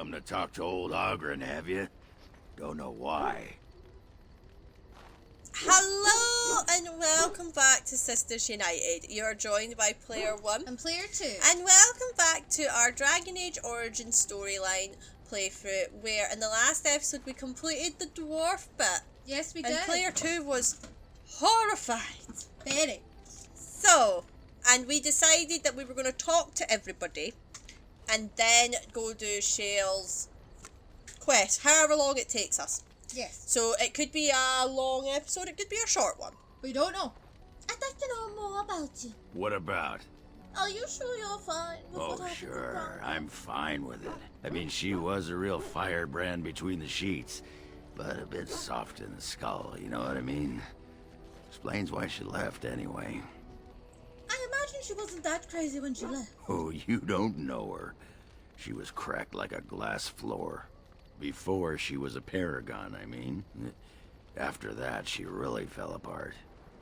Come to talk to old Ogren, have you? Don't know why. Hello and welcome back to Sisters United. You are joined by Player 1 and Player 2. And welcome back to our Dragon Age Origin storyline playthrough, where in the last episode we completed the dwarf bit. Yes, we and did. And Player 2 was horrified. Very. So, and we decided that we were going to talk to everybody and then go do Shale's quest, however long it takes us. Yes. So it could be a long episode, it could be a short one. We don't know. I'd like to know more about you. What about? Are you sure you're fine with what happened to Sure. Grandma? I'm fine with it. I mean, she was a real firebrand between the sheets, but a bit soft in the skull, you know what I mean? Explains why she left anyway. I imagine she wasn't that crazy when she left. Oh, you don't know her. She was cracked like a glass floor. Before she was a paragon, I mean. After that, she really fell apart.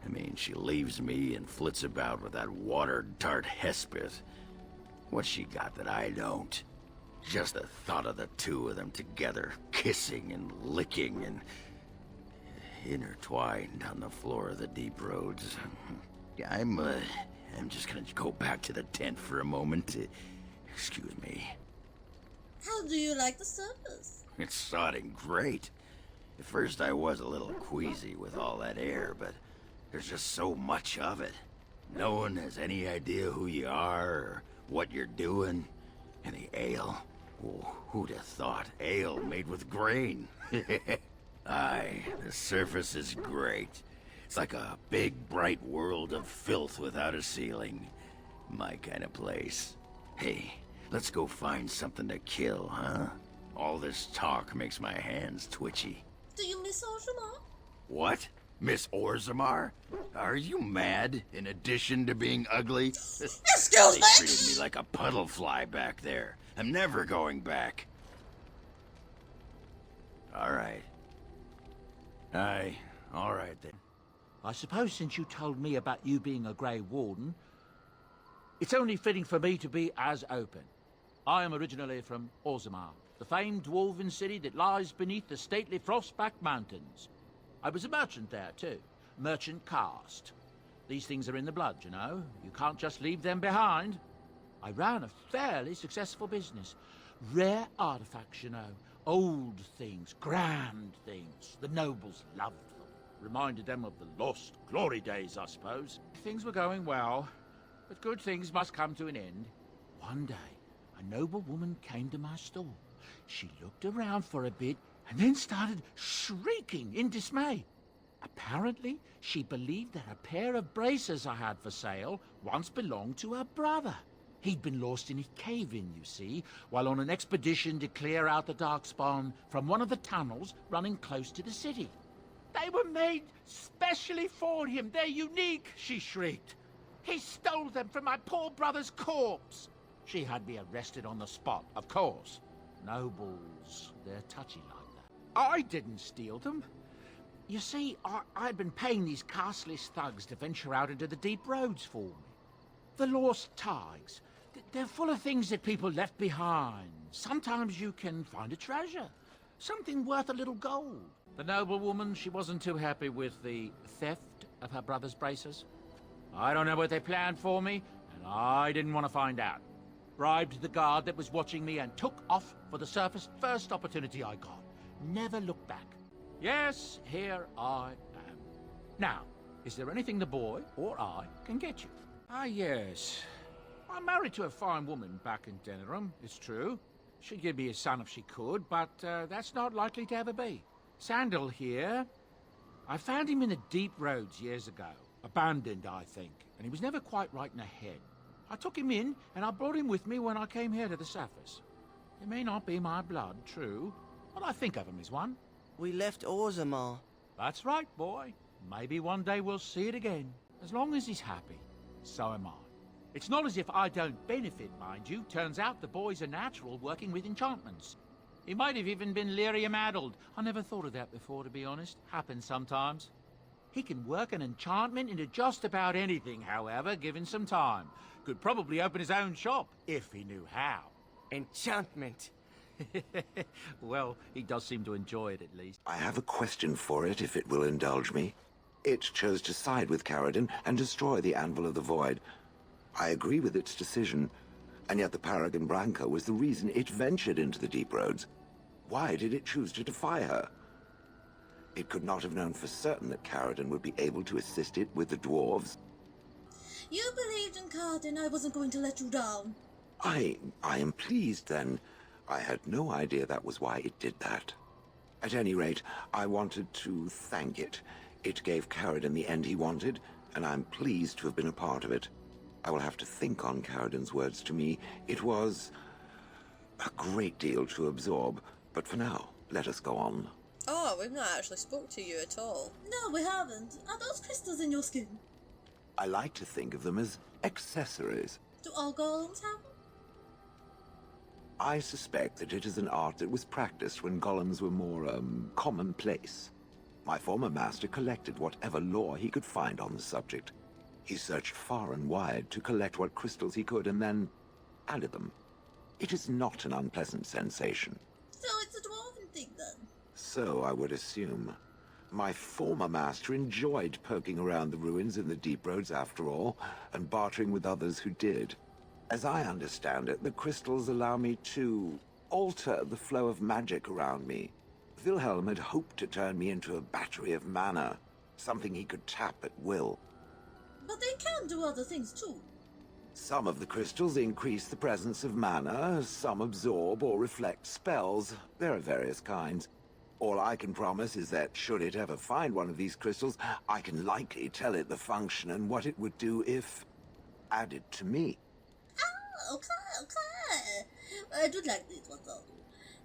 I mean, she leaves me and flits about with that water-dart Hespith. What's she got that I don't? Just the thought of the two of them together, kissing and licking and intertwined on the floor of the deep roads. I'm just gonna go back to the tent for a moment. Excuse me. How do you like the service? It's sodding great. At first I was a little queasy with all that air, but there's just so much of it. No one has any idea who you are or what you're doing. And the ale. Oh, who'd have thought? Ale made with grain. Aye, the surface is great. It's like a big, bright world of filth without a ceiling. My kind of place. Hey, let's go find something to kill, huh? All this talk makes my hands twitchy. Do you miss Orzammar? What? Miss Orzammar? Are you mad, in addition to being ugly? Excuse They me! treated me like a puddle fly back there. I'm never going back. All right. Aye, all right then. I suppose since you told me about you being a Grey Warden, it's only fitting for me to be as open. I am originally from Orzammar, the famed dwarven city that lies beneath the stately Frostback Mountains. I was a merchant there, too. Merchant caste. These things are in the blood, you know. You can't just leave them behind. I ran a fairly successful business. Rare artifacts, you know. Old things, grand things. The nobles loved them. Reminded them of the lost glory days, I suppose. Things were going well, but good things must come to an end. One day, a noble woman came to my store. She looked around for a bit and then started shrieking in dismay. Apparently, she believed that a pair of bracers I had for sale once belonged to her brother. He'd been lost in a cave-in, you see, while on an expedition to clear out the Darkspawn from one of the tunnels running close to the city. They were made specially for him. They're unique, she shrieked. He stole them from my poor brother's corpse. She had me arrested on the spot, of course. Nobles, they're touchy like that. I didn't steal them. You see, I'd been paying these castless thugs to venture out into the deep roads for me. The lost tigers. They're full of things that people left behind. Sometimes you can find a treasure. Something worth a little gold. The noblewoman, she wasn't too happy with the theft of her brother's bracers. I don't know what they planned for me, and I didn't want to find out. Bribed the guard that was watching me and took off for the surface first opportunity I got. Never looked back. Yes, here I am. Now, is there anything the boy or I can get you? Ah, yes. I'm married to a fine woman back in Denerim, it's true. She'd give me a son if she could, but that's not likely to ever be. Sandal here. I found him in the deep roads years ago. Abandoned, I think, and he was never quite right in the head. I took him in, and I brought him with me when I came here to the surface. He may not be my blood, true, but I think of him as one. We left Orzammar. That's right, boy. Maybe one day we'll see it again. As long as he's happy, so am I. It's not as if I don't benefit, mind you. Turns out the boy's a natural working with enchantments. He might have even been lyrium-addled. I never thought of that before, to be honest. Happens sometimes. He can work an enchantment into just about anything, however, given some time. Could probably open his own shop, if he knew how. Enchantment. Well, he does seem to enjoy it at least. I have a question for it, if it will indulge me. It chose to side with Ferelden and destroy the Anvil of the Void. I agree with its decision, and yet the Paragon Branca was the reason it ventured into the Deep Roads. Why did it choose to defy her? It could not have known for certain that Ferelden would be able to assist it with the dwarves. You believed in Card I wasn't going to let you down. I am pleased, then. I had no idea that was why it did that. At any rate, I wanted to thank it. It gave Ferelden the end he wanted, and I'm pleased to have been a part of it. I will have to think on Ferelden's words to me. It was a great deal to absorb, but for now, let us go on. Oh, we've not actually spoke to you at all. No, we haven't. Are those crystals in your skin? I like to think of them as accessories. Do all golems have them? I suspect that it is an art that was practiced when golems were more, commonplace. My former master collected whatever lore he could find on the subject. He searched far and wide to collect what crystals he could and then added them. It is not an unpleasant sensation. So it's a dwarven thing, then? So I would assume. My former master enjoyed poking around the ruins in the Deep Roads after all, and bartering with others who did. As I understand it, the crystals allow me to alter the flow of magic around me. Wilhelm had hoped to turn me into a battery of mana, something he could tap at will. But they can do other things, too. Some of the crystals increase the presence of mana, some absorb or reflect spells. There are various kinds. All I can promise is that, should it ever find one of these crystals, I can likely tell it the function and what it would do if added to me. Oh, okay. I do like these ones, though.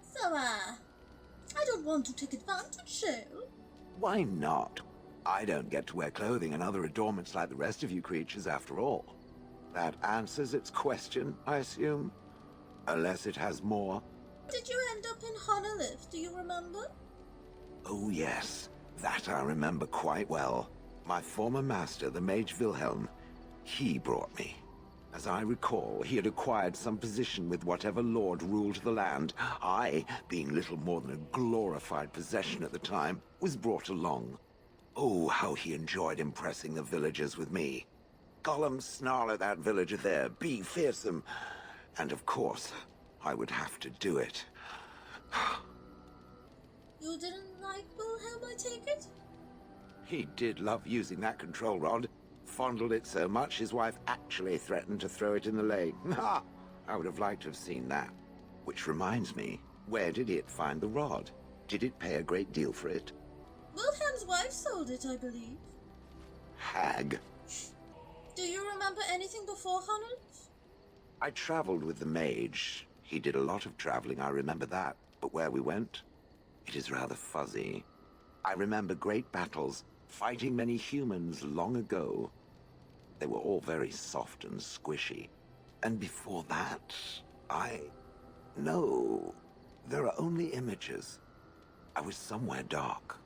So, I don't want to take advantage, so... Why not? I don't get to wear clothing and other adornments like the rest of you creatures, after all. That answers its question, I assume? Unless it has more. Did you end up in Honolulu, do you remember? Oh yes, that I remember quite well. My former master, the Mage Wilhelm, he brought me. As I recall, he had acquired some position with whatever lord ruled the land. I, being little more than a glorified possession at the time, was brought along. Oh, how he enjoyed impressing the villagers with me. Gollum snarl at that villager there, be fearsome. And of course, I would have to do it. You didn't like Wilhelm, I take it? He did love using that control rod. Fondled it so much his wife actually threatened to throw it in the lake. Ha! I would have liked to have seen that. Which reminds me, where did it find the rod? Did it pay a great deal for it? Wilhelm's wife sold it, I believe. Hag. Do you remember anything before Honolulu? I traveled with the mage. He did a lot of traveling, I remember that. But where we went, it is rather fuzzy. I remember great battles, fighting many humans long ago. They were all very soft and squishy. And before that, No, there are only images. I was somewhere dark.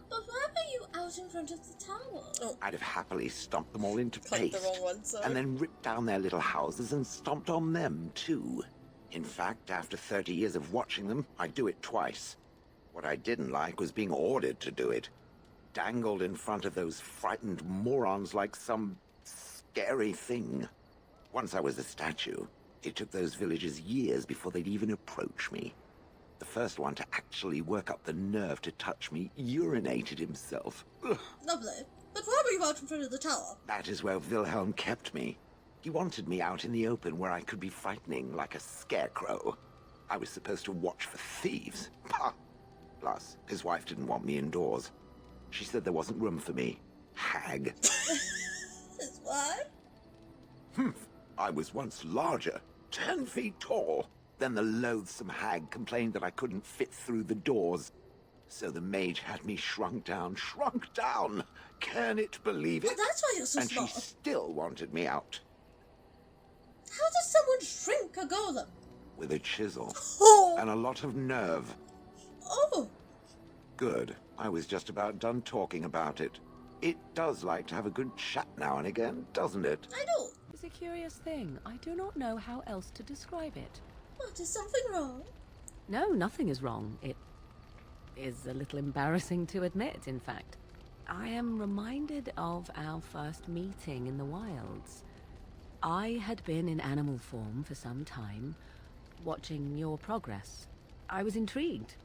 But why were you out in front of the tower? Oh, I'd have happily stomped them all into clicked the paste. wrong one, sorry. And then ripped down their little houses and stomped on them, too. In fact, after 30 years of watching them, I'd do it twice. What I didn't like was being ordered to do it. Dangled in front of those frightened morons like some scary thing. Once I was a statue, it took those villagers years before they'd even approach me. The first one to actually work up the nerve to touch me urinated himself. Ugh. Lovely. But why were you out in front of the tower? That is where Wilhelm kept me. He wanted me out in the open where I could be frightening like a scarecrow. I was supposed to watch for thieves. Pah! Plus, his wife didn't want me indoors. She said there wasn't room for me. Hag. His wife? I was once larger, 10 feet tall. Then the loathsome hag complained that I couldn't fit through the doors. So the mage had me shrunk down. Can it believe it? Oh, that's why you're so And small. she still wanted me out. How does someone shrink a golem? With a chisel. Oh! And a lot of nerve. Oh! Good. I was just about done talking about it. It does like to have a good chat now and again, doesn't it? I know. It's a curious thing. I do not know how else to describe it. What, is something wrong? No, nothing is wrong. It is a little embarrassing to admit, in fact. I am reminded of our first meeting in the wilds. I had been in animal form for some time, watching your progress. I was intrigued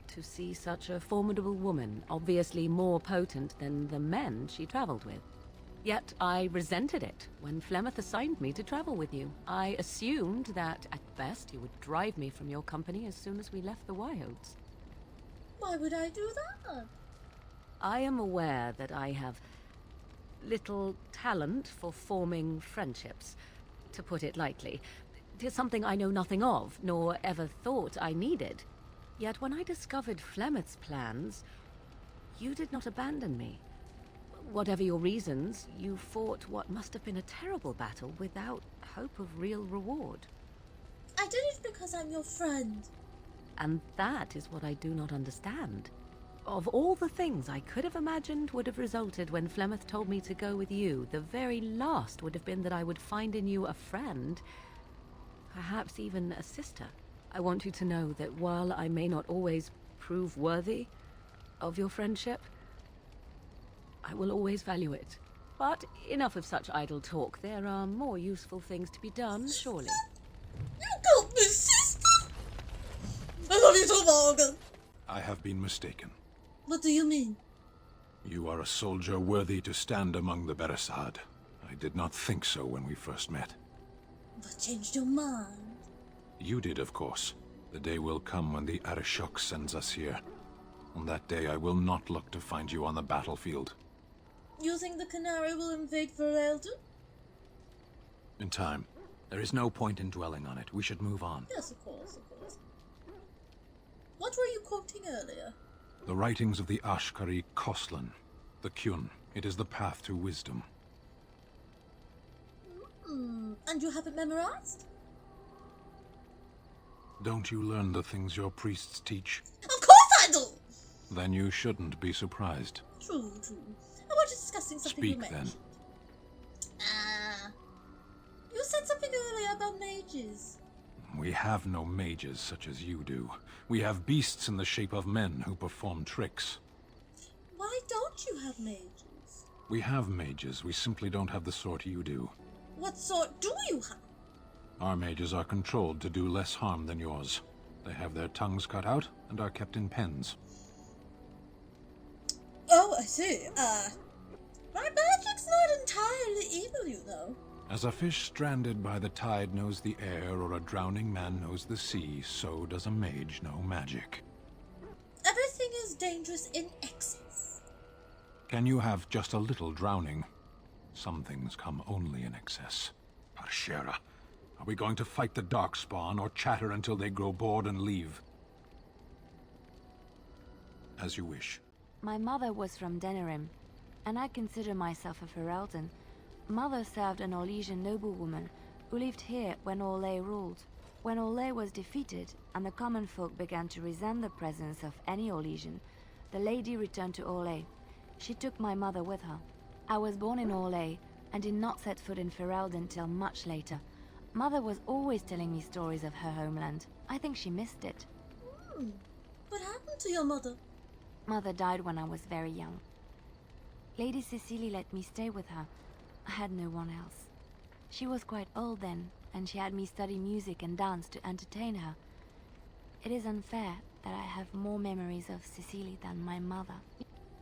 to see such a formidable woman, obviously more potent than the men she traveled with. Yet I resented it when Flemeth assigned me to travel with you. I assumed that, at best, you would drive me from your company as soon as we left the wilds. Why would I do that? I am aware that I have little talent for forming friendships, to put it lightly. It is something I know nothing of, nor ever thought I needed. Yet when I discovered Flemeth's plans, you did not abandon me. Whatever your reasons, you fought what must have been a terrible battle without hope of real reward. I did it because I'm your friend. And that is what I do not understand. Of all the things I could have imagined would have resulted when Flemeth told me to go with you, the very last would have been that I would find in you a friend, perhaps even a sister. I want you to know that while I may not always prove worthy of your friendship, I will always value it. But enough of such idle talk. There are more useful things to be done, surely. You called me sister? I love you so, Morgan. I have been mistaken. What do you mean? You are a soldier worthy to stand among the Beresad. I did not think so when we first met. What changed your mind? You did, of course. The day will come when the Arishok sends us here. On that day, I will not look to find you on the battlefield. You think the Canary will invade Ferelden? In time. There is no point in dwelling on it. We should move on. Yes, of course, of course. What were you quoting earlier? The writings of the Ashkari Cousland, the Kyun. It is the path to wisdom. And you have it memorized? Don't you learn the things your priests teach? Of course I do! Then you shouldn't be surprised. True, true. I was discussing something you Speak, then. mentioned. You said something earlier about mages. We have no mages such as you do. We have beasts in the shape of men who perform tricks. Why don't you have mages? We have mages, we simply don't have the sort you do. What sort do you have? Our mages are controlled to do less harm than yours. They have their tongues cut out and are kept in pens. Oh, I see. My magic's not entirely evil, you know. As a fish stranded by the tide knows the air, or a drowning man knows the sea, so does a mage know magic. Everything is dangerous in excess. Can you have just a little drowning? Some things come only in excess. Parshera, are we going to fight the Darkspawn, or chatter until they grow bored and leave? As you wish. My mother was from Denerim, and I consider myself a Ferelden. Mother served an Orlesian noblewoman who lived here when Orlais ruled. When Orlais was defeated and the common folk began to resent the presence of any Orlesian, the lady returned to Orlais. She took my mother with her. I was born in Orlais and did not set foot in Ferelden till much later. Mother was always telling me stories of her homeland. I think she missed it. What happened to your mother? Mother died when I was very young. Lady Cecily let me stay with her. I had no one else. She was quite old then, and she had me study music and dance to entertain her. It is unfair that I have more memories of Cecily than my mother.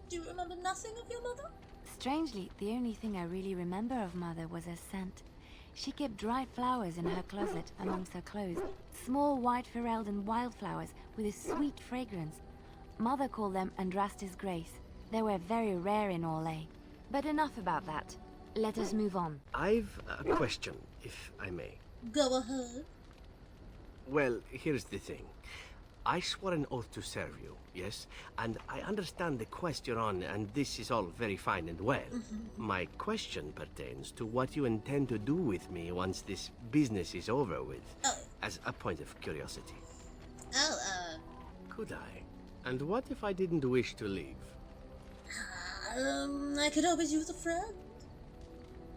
Do you remember nothing of your mother? Strangely, the only thing I really remember of Mother was her scent. She kept dried flowers in her closet amongst her clothes. Small white Ferelden wildflowers with a sweet fragrance. Mother called them Andrastis Grace. They were very rare in Orlais. But enough about that. Let us move on. I've a question, if I may. Go ahead. Well, here's the thing. I swore an oath to serve you, yes? And I understand the quest you're on, and this is all very fine and well. My question pertains to what you intend to do with me once this business is over with, as a point of curiosity. Could I? And what if I didn't wish to leave? I could always use a friend.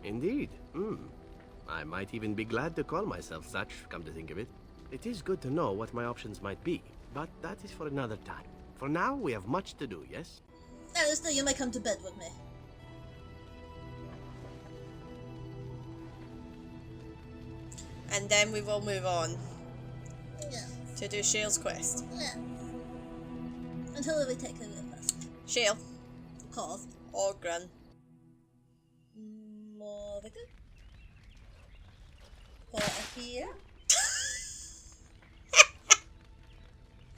Indeed. I might even be glad to call myself such, come to think of it. It is good to know what my options might be. but that is for another time. For now, we have much to do, yes? Alistair, you may come to bed with me. And then we will move on Yeah. to do Shale's quest. Yeah. Until we take a look first. Shale. Of course. Ogren. More of it. Put it here.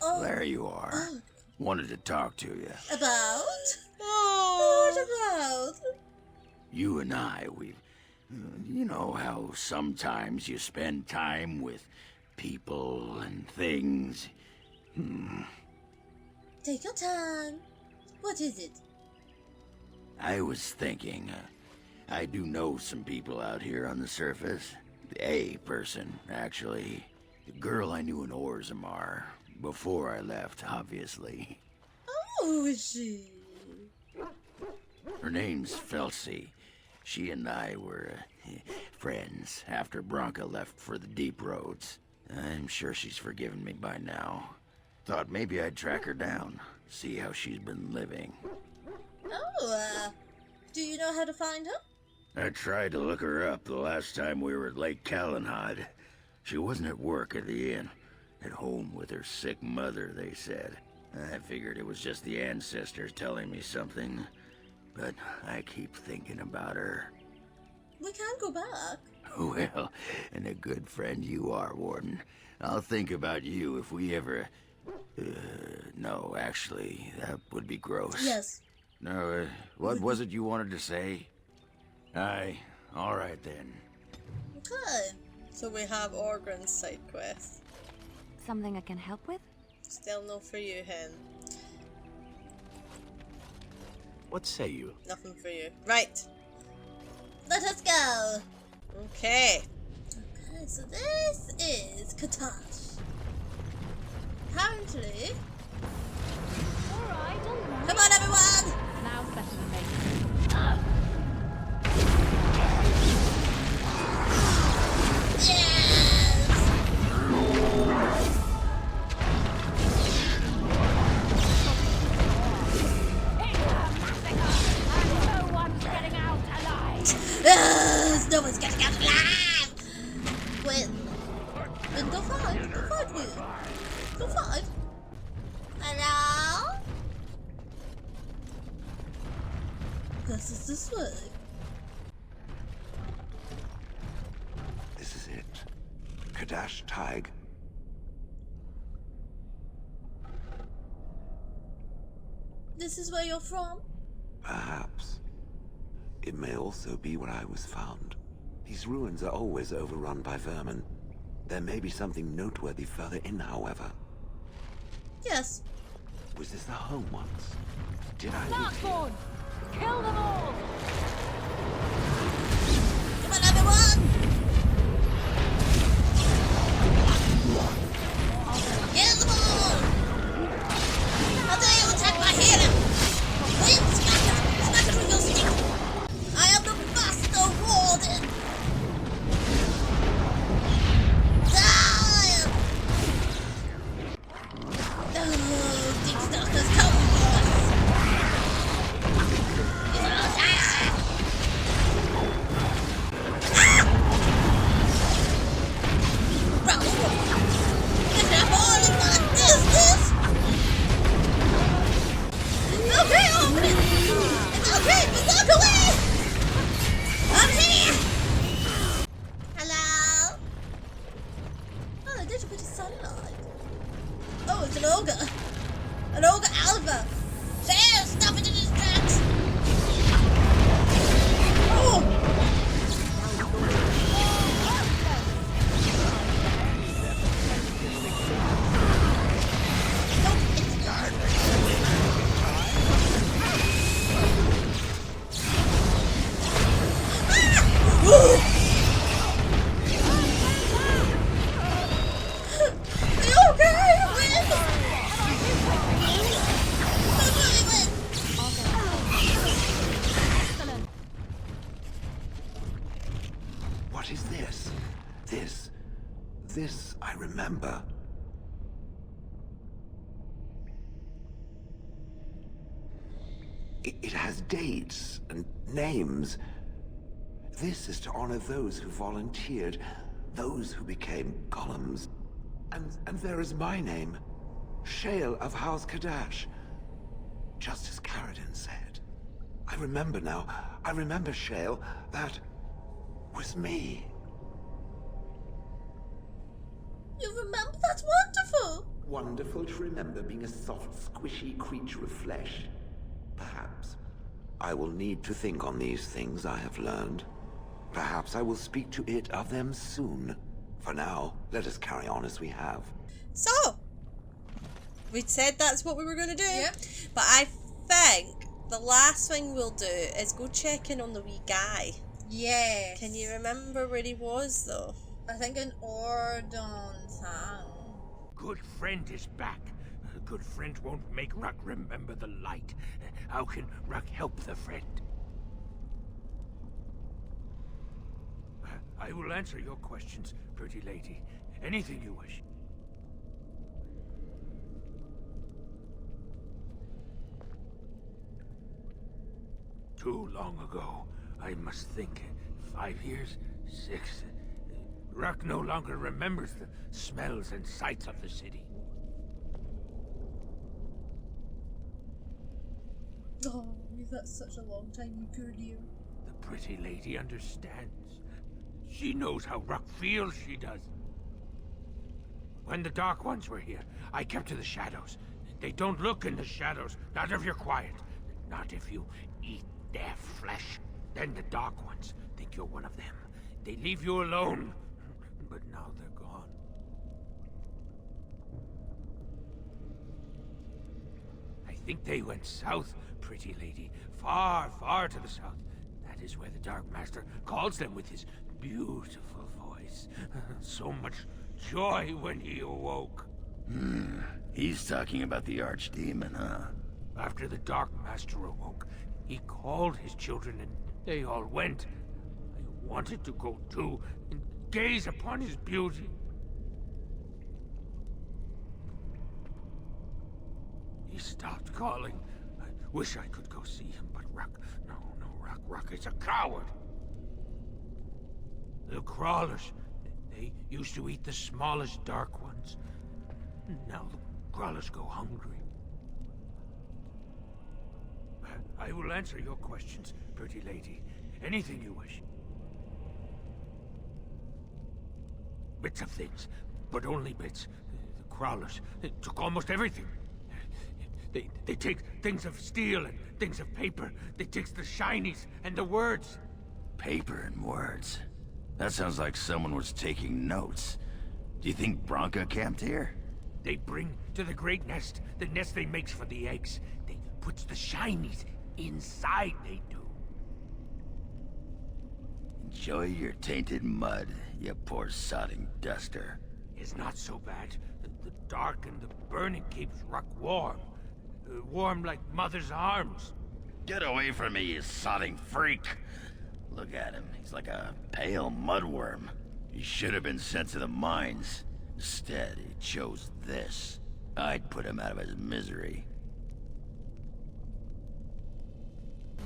Oh. There you are. Oh. Wanted to talk to you. About? Oh. What about? You and I, you know how sometimes you spend time with people and things. Take your time. What is it? I was thinking, I do know some people out here on the surface. A person, actually. The girl I knew in Orzammar. Before I left, obviously. Oh, is she? Her name's Felsi. She and I were friends after Branka left for the deep roads. I'm sure she's forgiven me by now. Thought maybe I'd track her down, see how she's been living. Oh, do you know how to find her? I tried to look her up the last time we were at Lake Calenhad. She wasn't at work at the inn. At home with her sick mother, they said. I figured it was just the ancestors telling me something. But I keep thinking about her. We can't go back. Well, and a good friend you are, Warden. I'll think about you if we ever... no, actually, that would be gross. Yes. No, what was it you wanted to say? Aye, all right then. Okay. So we have Ogren's side quest. Something I can help with? Still no for you, Hen. What say you? Nothing for you. Right. Let us go. Okay. Okay, so this is Katash. Apparently... Alright, alright. Come on, everyone! Now's better than me. No one's getting out alive! Win. Win, go fight. Go fight, Win. Go fight. Hello? Guess it's this way. This is it. Kadash Tig. This is where you're from? Perhaps. It may also be where I was found. These ruins are always overrun by vermin. There may be something noteworthy further in, however. Yes. Was this the home once? Did I live here? Darkborn! Kill them all! Come on, everyone! Kill them all! How dare you attack my hero! Wind smacker! Smack it with your stick! I am the Master Warden! Die! Oh, Dick Stalkers, come for us! You will die! Bro! Get up all in my business! Okay, open it! It's okay, but walk away! I'm here! Hello? Oh, there's a bit of sunlight. Oh, it's an ogre. An ogre alpha. There, stop it in his tracks. Oh! Are you okay? Win? It has dates and names. This is to honor those who volunteered, those who became golems. And there is my name, Shale of House Kadash. Just as Caradin said. I remember now. I remember, Shale. That was me. You remember? That's wonderful. Wonderful to remember being a soft, squishy creature of flesh. Perhaps. I will need to think on these things I have learned. Perhaps I will speak to it of them soon. For now, let us carry on as we have. So, we'd said that's what we were going to do. Yep. But I think the last thing we'll do is go check in on the wee guy. Yes. Can you remember where he was, though? I think in Ordon town. Good friend is back. A good friend won't make Ruck remember the light. How can Ruck help the friend? I will answer your questions, pretty lady. Anything you wish. Too long ago, I must think. 5 years? 6? Ruck no longer remembers the smells and sights of the city. Oh, that's such a long time, you poor dear. The pretty lady understands. She knows how Ruck feels, she does. When the Dark Ones were here, I kept to the shadows. They don't look in the shadows, not if you're quiet. Not if you eat their flesh. Then the Dark Ones think you're one of them. They leave you alone. But now they're gone. I think they went south, pretty lady. Far, far to the south. That is where the Dark Master calls them with his beautiful voice. So much joy when he awoke. He's talking about the Archdemon, huh? After the Dark Master awoke, he called his children and they all went. I wanted to go too and gaze upon his beauty. He stopped calling. I wish I could go see him, but Ruck, no, Ruck is a coward. The crawlers, they used to eat the smallest Dark Ones. Now the crawlers go hungry. I will answer your questions, pretty lady. Anything you wish. Bits of things, but only bits. The crawlers took almost everything. They take things of steel and things of paper. They take the shinies and the words. Paper and words. That sounds like someone was taking notes. Do you think Bronca camped here? They bring to the great nest, the nest they makes for the eggs. They puts the shinies inside, they do. Enjoy your tainted mud, you poor sodding duster. It's not so bad. The dark and the burning keeps Ruck warm. Warm like mother's arms. Get away from me, you sodding freak! Look at him. He's like a pale mudworm. He should have been sent to the mines. Instead, he chose this. I'd put him out of his misery.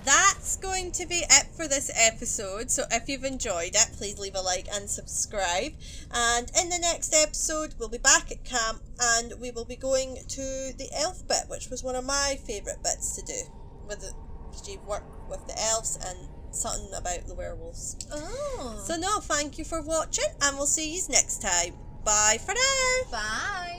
That's going to be it for this episode. So if you've enjoyed it, please leave a like and subscribe. And in the next episode, we'll be back at camp and we will be going to the elf bit, which was one of my favourite bits to do. Because you work with the elves and something about the werewolves. Oh. So no, thank you for watching and we'll see you next time. Bye for now. Bye.